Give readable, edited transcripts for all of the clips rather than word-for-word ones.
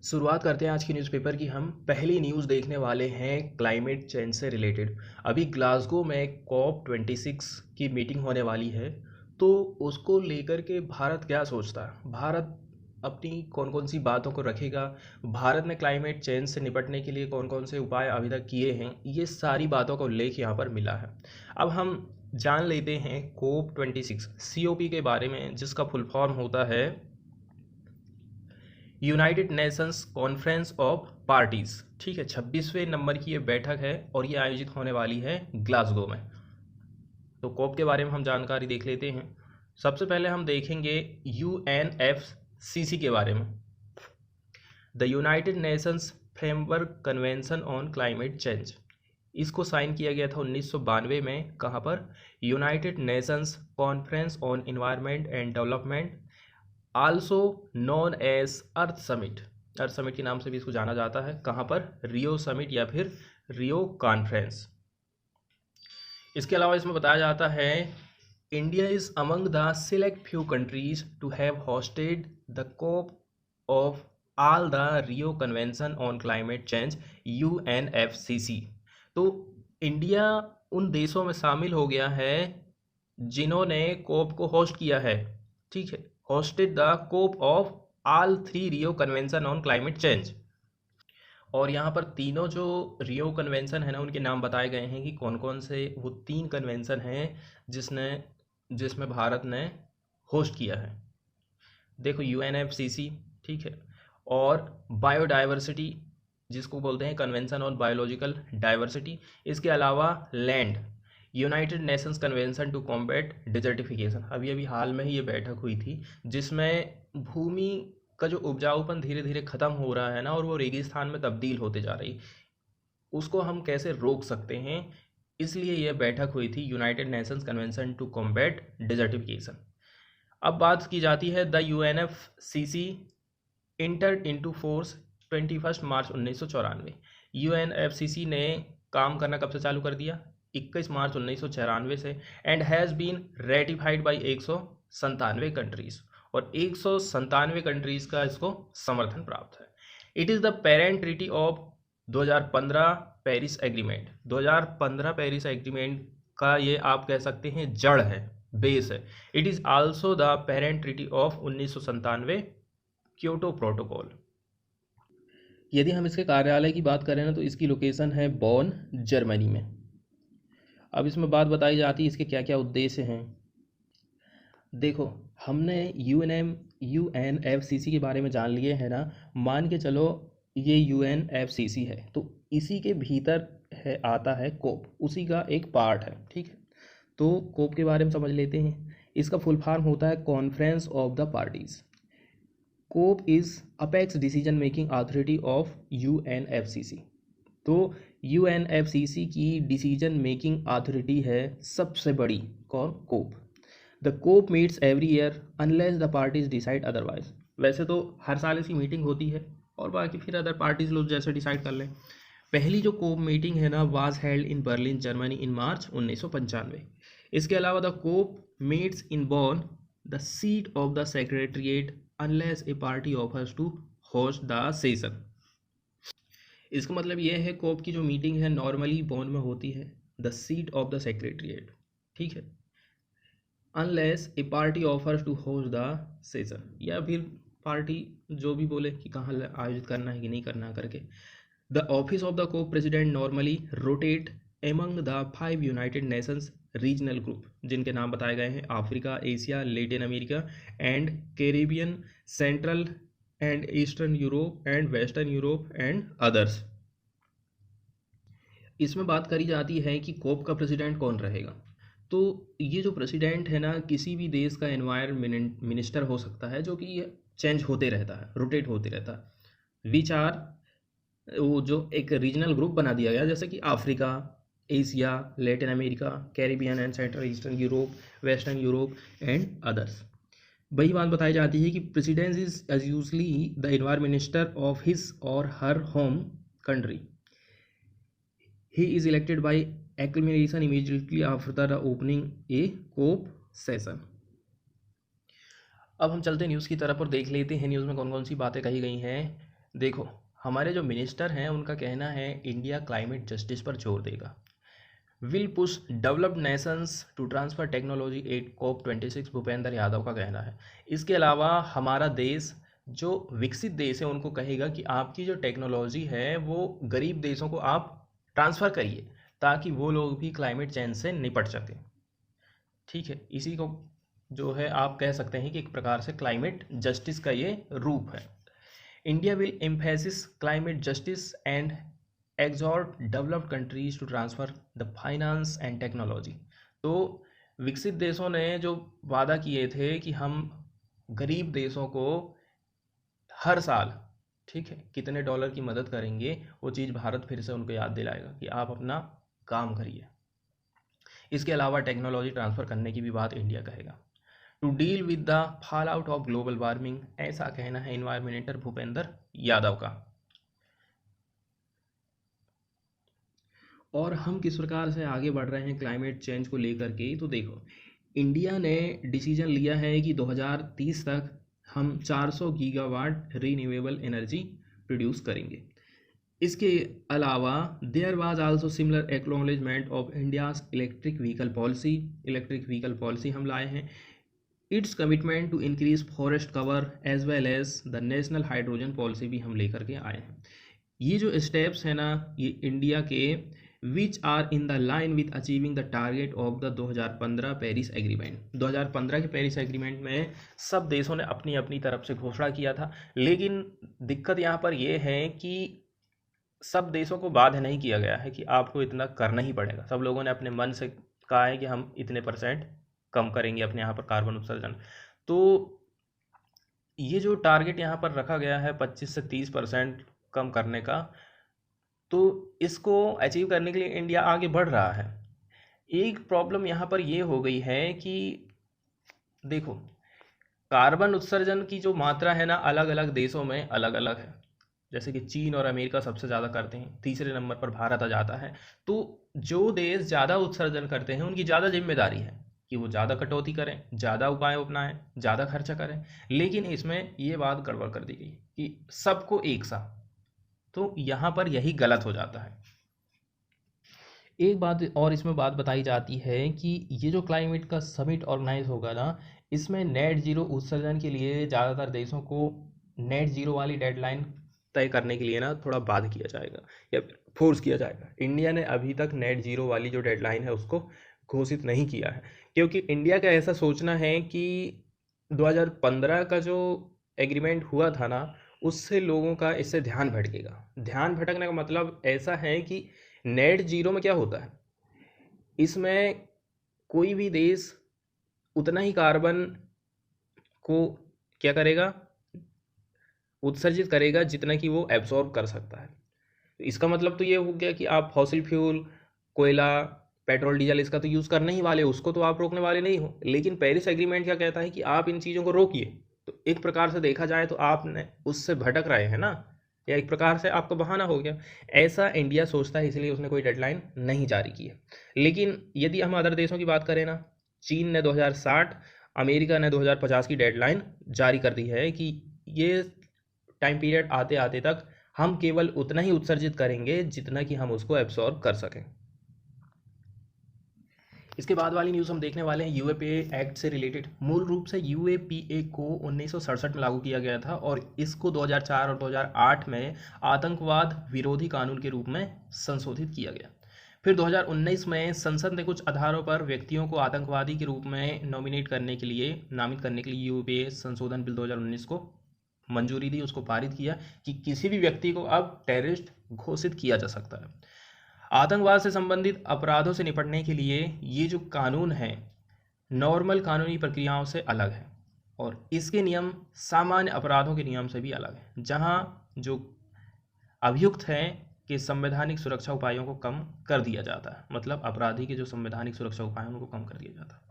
शुरुआत करते हैं आज की न्यूज़पेपर की। हम पहली न्यूज़ देखने वाले हैं क्लाइमेट चेंज से रिलेटेड। अभी ग्लासगो में COP26 की मीटिंग होने वाली है, तो उसको लेकर के भारत क्या सोचता है, भारत अपनी कौन कौन सी बातों को रखेगा, भारत ने क्लाइमेट चेंज से निपटने के लिए कौन कौन से उपाय अभी तक किए हैं, ये सारी बातों का उल्लेख यहाँ पर मिला है। अब हम जान लेते हैं COP26 COP के बारे में, जिसका फुल फॉर्म होता है United Nations conference of parties. ठीक है, 26वें नंबर की ये बैठक है और ये आयोजित होने वाली है ग्लासगो में। तो कोप के बारे में हम जानकारी देख लेते हैं। सबसे पहले हम देखेंगे UNFCC के बारे में। The United Nations framework convention on climate change. इसको साइन किया गया था 1992 में। कहाँ पर? United Nations conference on environment and development, also known as earth summit. Earth summit के नाम से भी इसको जाना जाता है। कहाँ पर? रियो समिट या फिर रियो कॉन्फ्रेंस। इसके अलावा इसमें बताया जाता है India is among the select few countries to have hosted the COP of all the Rio convention on climate change UNFCC। तो इंडिया उन देशों में शामिल हो गया है जिन्होंने कोप को होस्ट किया है। ठीक है, hosted the COP of all three Rio convention on climate change. और यहाँ पर तीनों जो रियो कन्वेंशन है ना, उनके नाम बताए गए हैं कि कौन कौन से वो 3 कन्वेंशन हैं जिसमें भारत ने होस्ट किया है। देखो, UNFCC, ठीक है, और बायोडाइवर्सिटी जिसको बोलते हैं कन्वेंशन ऑन बायोलॉजिकल डाइवर्सिटी। इसके अलावा land, United Nations Convention to Combat Desertification. अभी अभी हाल में ही ये बैठक हुई थी, जिसमें भूमि का जो उपजाऊपन धीरे धीरे ख़त्म हो रहा है ना, और वो रेगिस्तान में तब्दील होते जा रही, उसको हम कैसे रोक सकते हैं, इसलिए यह बैठक हुई थी, United Nations Convention to Combat Desertification. अब बात की जाती है the UNFCC entered into force 21 March 1994। UNFCC ने काम करना कब से चालू कर दिया? 21 मार्च 1994 से। And has been ratified by 197 countries, और 197 कंट्रीज़ का इसको समर्थन प्राप्त है। It is the parent treaty of 2015 Paris agreement. 2015 Paris agreement का ये आप कह सकते हैं जड़ है, बेस है। It is also the parent treaty of 1997 Kyoto protocol. यदि हम इसके कार्यालय की बात करें ना, तो इसकी लोकेशन है बॉन, जर्मनी में। अब इसमें बात बताई जाती है इसके क्या क्या उद्देश्य हैं। देखो, हमने UNFCC के बारे में जान लिए हैं ना। मान के चलो ये UNFCC है, तो इसी के भीतर है आता है कोप, उसी का एक पार्ट है। ठीक है, तो कोप के बारे में समझ लेते हैं। इसका फुल फॉर्म होता है conference of the parties. COP is apex decision making authority of UNFCC। तो UNFCC की डिसीजन मेकिंग अथॉरिटी है सबसे बड़ी, कौन? COP. The COP meets every year unless the parties decide otherwise. वैसे तो हर साल इसकी मीटिंग होती है, और बाकी फिर अदर पार्टीज लोग जैसे डिसाइड कर लें। पहली जो कोप मीटिंग है ना, was held in Berlin, Germany in March 1995। इसके अलावा the COP meets in Bonn, the seat of the secretariat, unless a party offers to host the session. इसका मतलब ये है, कोप की जो मीटिंग है नॉर्मली बॉन में होती है, the seat of the secretariat. ठीक है, unless a party offers to host the session, या फिर पार्टी जो भी बोले कि कहाँ आयोजित करना है कि नहीं करना करके। The office of the COP president normally rotate among the 5 United Nations regional group, जिनके नाम बताए गए हैं Africa, Asia, Latin America and Caribbean, Central and Eastern Europe and Western Europe and others. इसमें बात करी जाती है कि कोप का प्रेसिडेंट कौन रहेगा। तो ये जो प्रेसिडेंट है ना, किसी भी देश का एनवायरमेंट मिनिस्टर हो सकता है, जो कि चेंज होते रहता है, रोटेट होते रहता है। विच आर, वो जो एक रीजनल ग्रुप बना दिया गया, जैसे कि Africa, Asia, Latin America, Caribbean and Central Eastern Europe, Western Europe and others. वही बात बताई जाती है कि president is as usually the environment minister of his और her home country. He is elected by acclamation immediately after the opening a COP session. अब हम चलते हैं न्यूज़ की तरफ और देख लेते हैं न्यूज़ में कौन कौन सी बातें कही गई हैं। देखो, हमारे जो मिनिस्टर हैं उनका कहना है इंडिया क्लाइमेट जस्टिस पर जोर देगा, will push developed nations to transfer technology at COP26, Bhupender Yadav का कहना है। इसके अलावा हमारा देश जो विकसित देश है उनको कहेगा कि आपकी जो टेक्नोलॉजी है वो गरीब देशों को आप ट्रांसफ़र करिए ताकि वो लोग भी क्लाइमेट चेंज से निपट सकें। ठीक है, इसी को जो है आप कह सकते हैं कि एक प्रकार से क्लाइमेट जस्टिस का ये रूप है। India will emphasis climate justice and exhort developed countries to transfer the finance and technology। तो विकसित देशों ने जो वादा किए थे कि हम गरीब देशों को हर साल, ठीक है, कितने डॉलर की मदद करेंगे, वो चीज़ भारत फिर से उनको याद दिलाएगा कि आप अपना काम करिए। इसके अलावा टेक्नोलॉजी ट्रांसफ़र करने की भी बात इंडिया कहेगा। To deal with the fall out of global warming, ऐसा कहना है इन्वायरमेंटल भूपेंद्र यादव का। और हम किस प्रकार से आगे बढ़ रहे हैं क्लाइमेट चेंज को लेकर के, तो देखो इंडिया ने डिसीजन लिया है कि 2030 तक हम 400 गीगावाट रीन्यूएबल एनर्जी प्रोड्यूस करेंगे। इसके अलावा there was also similar acknowledgement of India's electric vehicle policy हम लाए हैं। Its commitment to increase forest cover as well as the national hydrogen policy भी हम लेकर के आए हैं। ये जो स्टेप्स हैं ना, ये इंडिया के which are in the line with achieving the target of the 2015 Paris agreement. 2015 के पेरिस एग्रीमेंट में सब देशों ने अपनी अपनी तरफ से घोषणा किया था, लेकिन दिक्कत यहाँ पर यह है कि सब देशों को बाध्य नहीं किया गया है कि आपको इतना करना ही पड़ेगा। सब लोगों ने अपने मन से कहा है कि हम इतने % कम करेंगे अपने यहाँ पर कार्बन उत्सर्जन। तो ये जो टारगेट यहाँ पर रखा गया है 25 से 30% कम करने का, तो इसको अचीव करने के लिए इंडिया आगे बढ़ रहा है। एक प्रॉब्लम यहाँ पर ये हो गई है कि देखो कार्बन उत्सर्जन की जो मात्रा है ना, अलग अलग देशों में अलग अलग है। जैसे कि चीन और अमेरिका सबसे ज़्यादा करते हैं, तीसरे नंबर पर भारत आ जाता है। तो जो देश ज़्यादा उत्सर्जन करते हैं उनकी ज़्यादा जिम्मेदारी है कि वो ज़्यादा कटौती करें, ज़्यादा उपाय अपनाएं, ज़्यादा खर्चा करें। लेकिन इसमें ये बात गड़बड़ कर दी गई कि सबको एक सा, तो यहाँ पर यही गलत हो जाता है। एक बात और इसमें बात बताई जाती है कि ये जो क्लाइमेट का समिट ऑर्गेनाइज होगा ना, इसमें नेट ज़ीरो उत्सर्जन के लिए ज़्यादातर देशों को नेट ज़ीरो वाली डेडलाइन तय करने के लिए ना थोड़ा बाध्य किया जाएगा या फोर्स किया जाएगा। इंडिया ने अभी तक नेट ज़ीरो वाली जो डेडलाइन है उसको घोषित नहीं किया है, क्योंकि इंडिया का ऐसा सोचना है कि 2015 का जो एग्रीमेंट हुआ था ना, उससे लोगों का इससे ध्यान भटकेगा। ध्यान भटकने का मतलब ऐसा है कि नेट जीरो में क्या होता है, इसमें कोई भी देश उतना ही कार्बन को क्या करेगा, उत्सर्जित करेगा जितना कि वो एब्जॉर्ब कर सकता है। इसका मतलब तो ये हो गया कि आप फॉसिल फ्यूल, कोयला, पेट्रोल, डीजल इसका तो यूज़ करने ही वाले, उसको तो आप रोकने वाले नहीं हो। लेकिन पेरिस एग्रीमेंट क्या कहता है कि आप इन चीज़ों को रोकिए। तो एक प्रकार से देखा जाए तो आपने उससे भटक रहे हैं ना, या एक प्रकार से आपका बहाना हो गया। ऐसा इंडिया सोचता है, इसलिए उसने कोई डेडलाइन नहीं जारी की है। लेकिन यदि हम अदर देशों की बात करें ना, चीन ने 2060, अमेरिका ने 2050 की डेडलाइन जारी कर दी है कि ये टाइम पीरियड आते आते तक हम केवल उतना ही उत्सर्जित करेंगे जितना कि हम उसको एब्सॉर्ब कर सकें। इसके बाद वाली न्यूज़ हम देखने वाले हैं यूएपीए एक्ट से रिलेटेड। मूल रूप से यूएपीए को 1967 में लागू किया गया था और इसको 2004 और 2008 में आतंकवाद विरोधी कानून के रूप में संशोधित किया गया। फिर 2019 में संसद ने कुछ आधारों पर व्यक्तियों को आतंकवादी के रूप में नामित करने के लिए यूएपीए संशोधन बिल 2019 को मंजूरी दी, उसको पारित किया कि किसी भी व्यक्ति को अब टेररिस्ट घोषित किया जा सकता है। आतंकवाद से संबंधित अपराधों से निपटने के लिए ये जो कानून है नॉर्मल कानूनी प्रक्रियाओं से अलग है और इसके नियम सामान्य अपराधों के नियम से भी अलग है, जहां जो अभियुक्त हैं कि संवैधानिक सुरक्षा उपायों को कम कर दिया जाता है। मतलब अपराधी के जो संवैधानिक सुरक्षा उपाय हैं उनको कम कर दिया जाता है।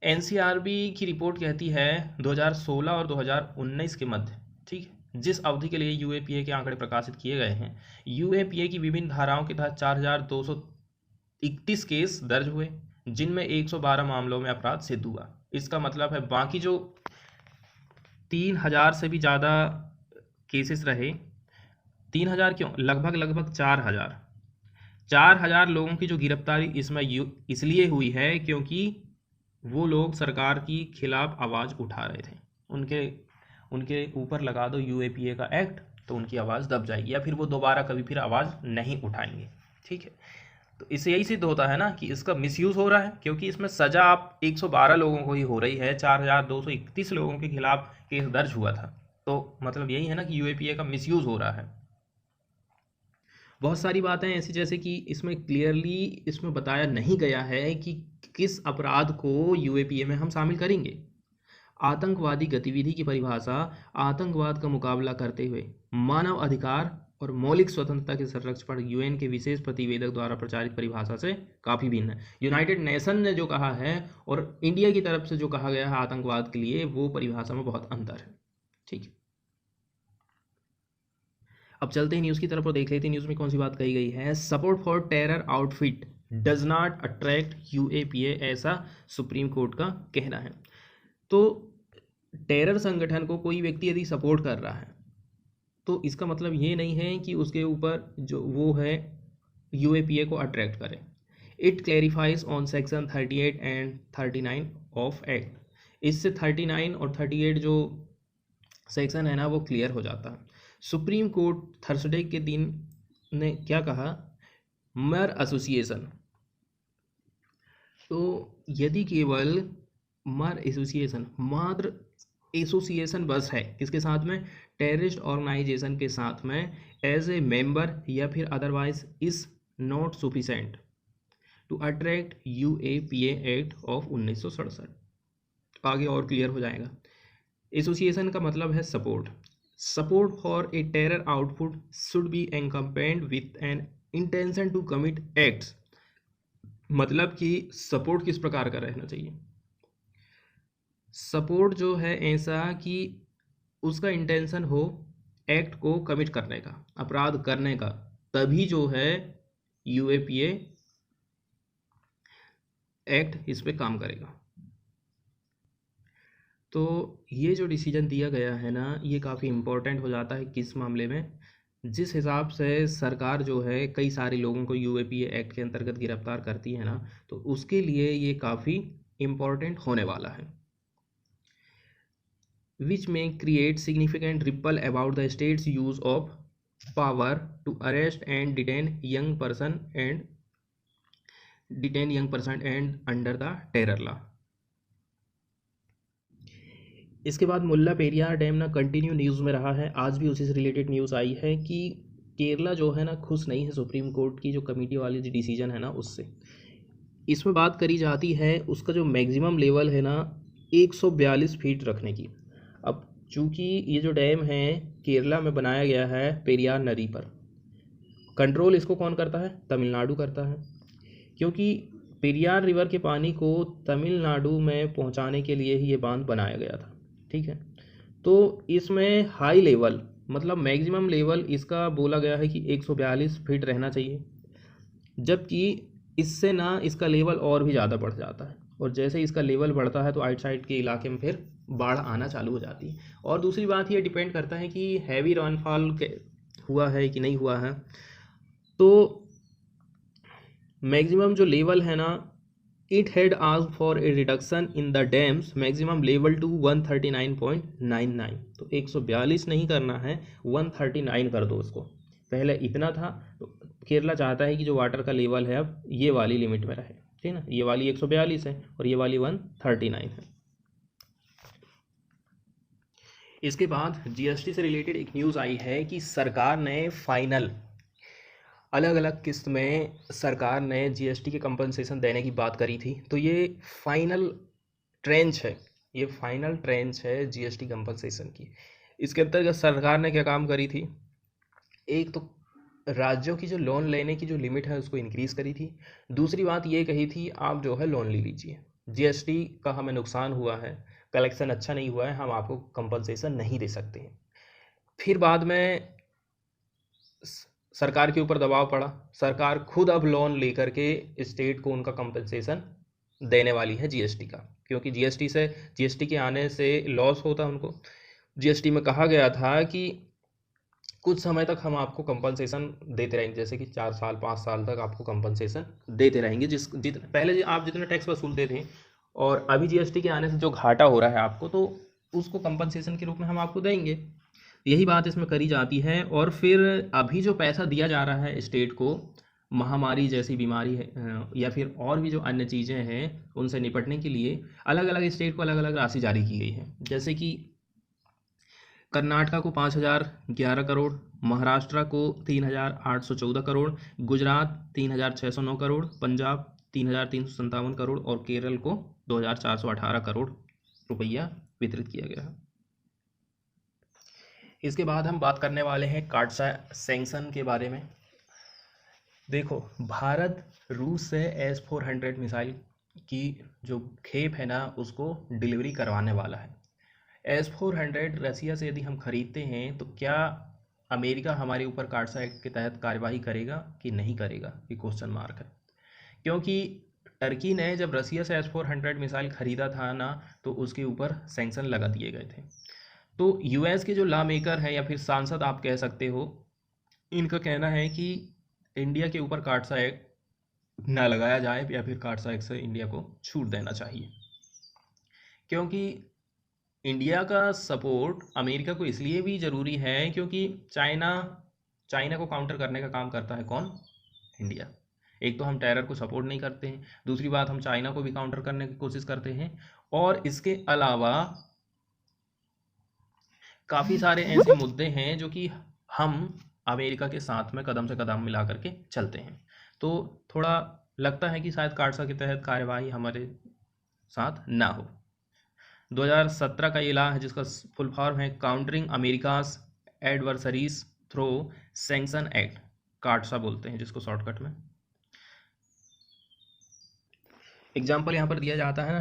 एनसीआरबी की रिपोर्ट कहती है 2016 और 2019 के मध्य, ठीक है, जिस अवधि के लिए यूएपीए के आंकड़े प्रकाशित किए गए हैं, यूएपीए की विभिन्न धाराओं के तहत 4231 केस दर्ज हुए, जिनमें 112 मामलों में अपराध सिद्ध हुआ। इसका मतलब है बाकी जो 3000 से भी ज़्यादा केसेस रहे, 3,000 क्यों, लगभग 4,000 लोगों की जो गिरफ्तारी इसमें इसलिए हुई है क्योंकि वो लोग सरकार की खिलाफ आवाज़ उठा रहे थे। उनके ऊपर लगा दो यूएपीए का एक्ट तो उनकी आवाज़ दब जाएगी या फिर वो दोबारा कभी फिर आवाज़ नहीं उठाएंगे। ठीक है, तो इससे यही सिद्ध होता है ना कि इसका मिसयूज़ हो रहा है, क्योंकि इसमें सज़ा आप 112 लोगों को ही हो रही है, 4,231 लोगों के खिलाफ केस दर्ज हुआ था। तो मतलब यही है ना कि यूएपीए का मिसयूज़ हो रहा है। बहुत सारी बातें ऐसी जैसे कि इसमें क्लियरली इसमें बताया नहीं गया है कि किस अपराध को यूएपीए में हम शामिल करेंगे। आतंकवादी गतिविधि की परिभाषा आतंकवाद का मुकाबला करते हुए मानव अधिकार और मौलिक स्वतंत्रता के संरक्षण पर यूएन के विशेष प्रतिवेदक द्वारा प्रचारित परिभाषा से काफ़ी भिन्न है। यूनाइटेड नेशन ने जो कहा है और इंडिया की तरफ से जो कहा गया है आतंकवाद के लिए, वो परिभाषा में बहुत अंतर है। ठीक है, अब चलते हैं न्यूज़ की तरफ और देख लेते हैं न्यूज़ में कौन सी बात कही गई है। Support for terror outfit does not attract UAPA, ऐसा सुप्रीम कोर्ट का कहना है। तो टेरर संगठन को कोई व्यक्ति यदि सपोर्ट कर रहा है तो इसका मतलब ये नहीं है कि उसके ऊपर जो वो है यूएपीए को अट्रैक्ट करे। It clarifies on section 38 and 39 of act. इससे 39 और 38 जो सेक्शन है ना वो क्लियर हो जाता है। सुप्रीम कोर्ट थर्सडे के दिन ने क्या कहा, मर एसोसिएशन, तो यदि केवल मात्र एसोसिएशन बस है किसके साथ में, टेररिस्ट ऑर्गेनाइजेशन के साथ में, एज ए मेंबर या फिर otherwise is not sufficient to attract UAPA act of 1967। आगे और क्लियर हो जाएगा। एसोसिएशन का मतलब है support for a terror output should be accompanied with an intention to commit acts. मतलब कि सपोर्ट किस प्रकार का रहना चाहिए, सपोर्ट जो है ऐसा कि उसका इंटेंशन हो एक्ट को कमिट करने का, अपराध करने का, तभी जो है यूएपीए एक्ट इस पे काम करेगा। तो ये जो डिसीजन दिया गया है ना ये काफ़ी इम्पोर्टेंट हो जाता है किस मामले में, जिस हिसाब से सरकार जो है कई सारे लोगों को यूएपीए एक्ट के अंतर्गत गिरफ्तार करती है ना, तो उसके लिए ये काफ़ी इम्पोर्टेंट होने वाला है। which may create significant ripple about the state's use of power to arrest and detain young person and under the terror law। इसके बाद मुल्ला पेरियार डैम ना कंटिन्यू न्यूज़ में रहा है। आज भी उसी से रिलेटेड न्यूज़ आई है कि केरला जो है ना खुश नहीं है सुप्रीम कोर्ट की जो कमेटी वाली जो डिसीजन है ना उससे। इसमें बात करी जाती है उसका जो मैक्सिमम लेवल है ना 142 फीट रखने की। अब चूँकि ये जो डैम है केरला में बनाया गया है पेरियार नदी पर, कंट्रोल इसको कौन करता है, तमिलनाडु करता है, क्योंकि पेरियार रिवर के पानी को तमिलनाडु में पहुंचाने के लिए ही ये बांध बनाया गया था। ठीक है, तो इसमें हाई लेवल मतलब मैक्सिमम लेवल इसका बोला गया है कि 142 फीट रहना चाहिए, जबकि इससे ना इसका लेवल और भी ज़्यादा बढ़ जाता है, और जैसे इसका लेवल बढ़ता है तो आइट साइड के इलाके में फिर बाढ़ आना चालू हो जाती है। और दूसरी बात ये डिपेंड करता है कि हैवी रेनफॉल हुआ है कि नहीं हुआ है। तो मैक्सिमम जो लेवल है ना it had asked for a reduction in the dam's maximum level to 139.99। तो 142 नहीं करना है, 139 कर दो उसको। पहले इतना था, तो केरला चाहता है कि जो वाटर का लेवल है अब ये वाली लिमिट में रहे। ठीक है ना, ये वाली 142 है और ये वाली 139 है। इसके बाद जीएसटी से रिलेटेड एक न्यूज़ आई है कि सरकार ने फाइनल अलग अलग किस्त में सरकार ने जीएसटी के कंपनसेशन देने की बात करी थी। तो ये फाइनल ट्रेंच है जीएसटी कंपनसेशन की। इसके अंतर्गत सरकार ने क्या काम करी थी, एक तो राज्यों की जो लोन लेने की जो लिमिट है उसको इंक्रीज़ करी थी। दूसरी बात ये कही थी आप जो है लोन ले लीजिए, जीएसटी का हमें नुकसान हुआ है, कलेक्शन अच्छा नहीं हुआ है, हम आपको कंपनसेशन नहीं दे सकते हैं। फिर बाद में सरकार के ऊपर दबाव पड़ा, सरकार खुद अब लोन लेकर के स्टेट को उनका कंपनसेशन देने वाली है जीएसटी का, क्योंकि जीएसटी के आने से लॉस होता है उनको। जीएसटी में कहा गया था कि कुछ समय तक हम आपको कंपनसेशन देते रहेंगे, जैसे कि 4 साल 5 साल तक आपको कंपनसेशन देते रहेंगे। पहले आप जितने टैक्स वसूलते थे और अभी जीएसटी के आने से जो घाटा हो रहा है आपको, तो उसको कंपनसेशन के रूप में हम आपको देंगे। यही बात इसमें करी जाती है। और फिर अभी जो पैसा दिया जा रहा है स्टेट को महामारी जैसी बीमारी है या फिर और भी जो अन्य चीज़ें हैं उनसे निपटने के लिए, अलग अलग स्टेट को अलग अलग राशि जारी की गई है। जैसे कि कर्नाटका को 5,011 करोड़, महाराष्ट्र को 3,814 करोड़, गुजरात 3,609 करोड़, पंजाब 3,357 करोड़ और केरल को 2,418 करोड़ रुपया वितरित किया गया है। इसके बाद हम बात करने वाले हैं कार्डसा सैंक्शन के बारे में। देखो, भारत रूस से S-400 मिसाइल की जो खेप है ना, उसको डिलीवरी करवाने वाला है। S-400 रसिया से यदि हम खरीदते हैं तो क्या अमेरिका हमारे ऊपर कार्डसा एक्ट के तहत कार्यवाही करेगा कि नहीं करेगा, ये क्वेश्चन मार्क है। क्योंकि टर्की ने जब रसिया से S-400 मिसाइल खरीदा था ना, तो उसके ऊपर सैंक्शन लगा दिए गए थे। तो यूएस के जो लॉ मेकर हैं या फिर सांसद आप कह सकते हो, इनका कहना है कि इंडिया के ऊपर कार्डसा एक्ट ना लगाया जाए या फिर कार्डसा एक्ट से इंडिया को छूट देना चाहिए। क्योंकि इंडिया का सपोर्ट अमेरिका को इसलिए भी ज़रूरी है क्योंकि चाइना को काउंटर करने का काम करता है कौन? इंडिया। एक तो हम टेरर को सपोर्ट नहीं करते हैं, दूसरी बात हम चाइना को भी काउंटर करने की कोशिश करते हैं, और इसके अलावा काफ़ी सारे ऐसे मुद्दे हैं जो कि हम अमेरिका के साथ में कदम से कदम मिला करके चलते हैं। तो थोड़ा लगता है कि शायद कार्डसा के तहत कार्यवाही हमारे साथ ना हो। 2017 का ये लॉ है जिसका फुल फॉर्म है countering America's adversaries through sanction act, CAATSA बोलते हैं जिसको शॉर्टकट में। एग्जाम्पल यहाँ पर दिया जाता है ना,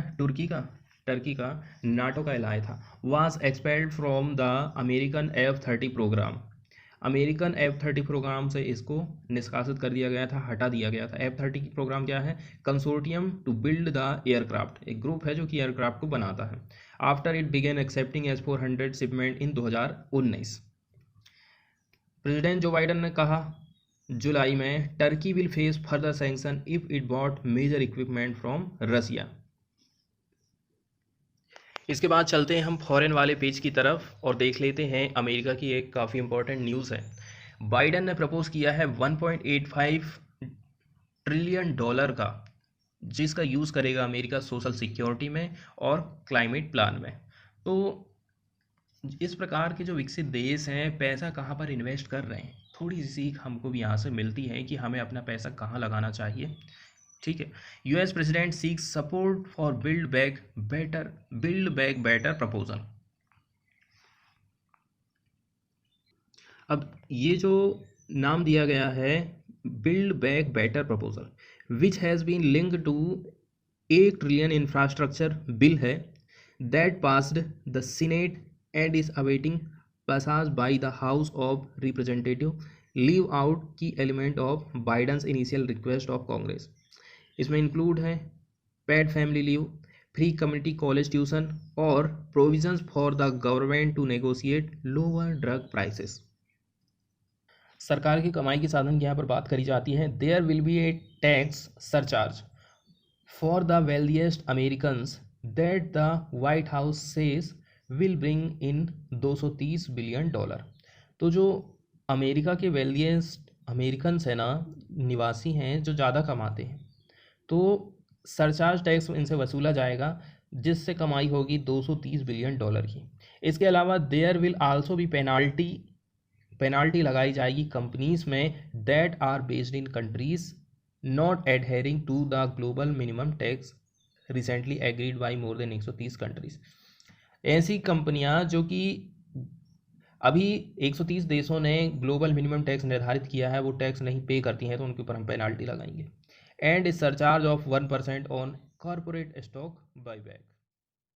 टर्की का नाटो का एलाय था, was expelled from the American F-30 programme. American F-30 programme से इसको निष्कासित कर दिया गया था, हटा दिया गया था। F-30 प्रोग्राम क्या है? Consortium to build the aircraft, एक ग्रुप है जो कि एयरक्राफ्ट को बनाता है। After it began accepting S-400 shipment in 2019। President Joe Biden ने कहा जुलाई में, Turkey will face further sanction if it bought major equipment from Russia. इसके बाद चलते हैं हम फॉरेन वाले पेज की तरफ और देख लेते हैं अमेरिका की एक काफ़ी इंपॉर्टेंट न्यूज़ है। बाइडन ने प्रपोज किया है 1.85 ट्रिलियन डॉलर का, जिसका यूज़ करेगा अमेरिका सोशल सिक्योरिटी में और क्लाइमेट प्लान में। तो इस प्रकार के जो विकसित देश हैं पैसा कहाँ पर इन्वेस्ट कर रहे हैं, थोड़ी सी सीख हमको भी यहाँ से मिलती है कि हमें अपना पैसा कहाँ लगाना चाहिए। ठीक है, US president seeks support for build back better proposal. अब ये जो नाम दिया गया है build back better proposal, which has been linked to 1 trillion infrastructure bill है that passed the senate and is awaiting passage by the House of Representatives, leave out key element of Biden's initial request of Congress। इसमें include है paid family leave, free community college tuition और provisions for the government to negotiate lower drug prices. सरकार की कमाई के साधन की यहाँ पर बात करी जाती है। There will be a tax surcharge for the wealthiest Americans that the White House says will bring in 230 billion dollar. तो जो अमेरिका के वेल्दिएस्ट अमेरिकन्स हैं ना, निवासी हैं जो ज़्यादा कमाते हैं, तो सरचार्ज टैक्स इनसे वसूला जाएगा जिससे कमाई होगी 230 बिलियन डॉलर की। इसके अलावा देयर विल आल्सो भी पेनाल्टी लगाई जाएगी कंपनीज में that are based in countries not adhering to the global minimum tax recently agreed by more than 130 countries. ऐसी कंपनियां जो कि अभी 130 देशों ने ग्लोबल मिनिमम टैक्स निर्धारित किया है, वो टैक्स नहीं पे करती हैं, तो उनके ऊपर हम पेनाल्टी लगाएंगे। And surcharge of 1% on corporate stock buyback.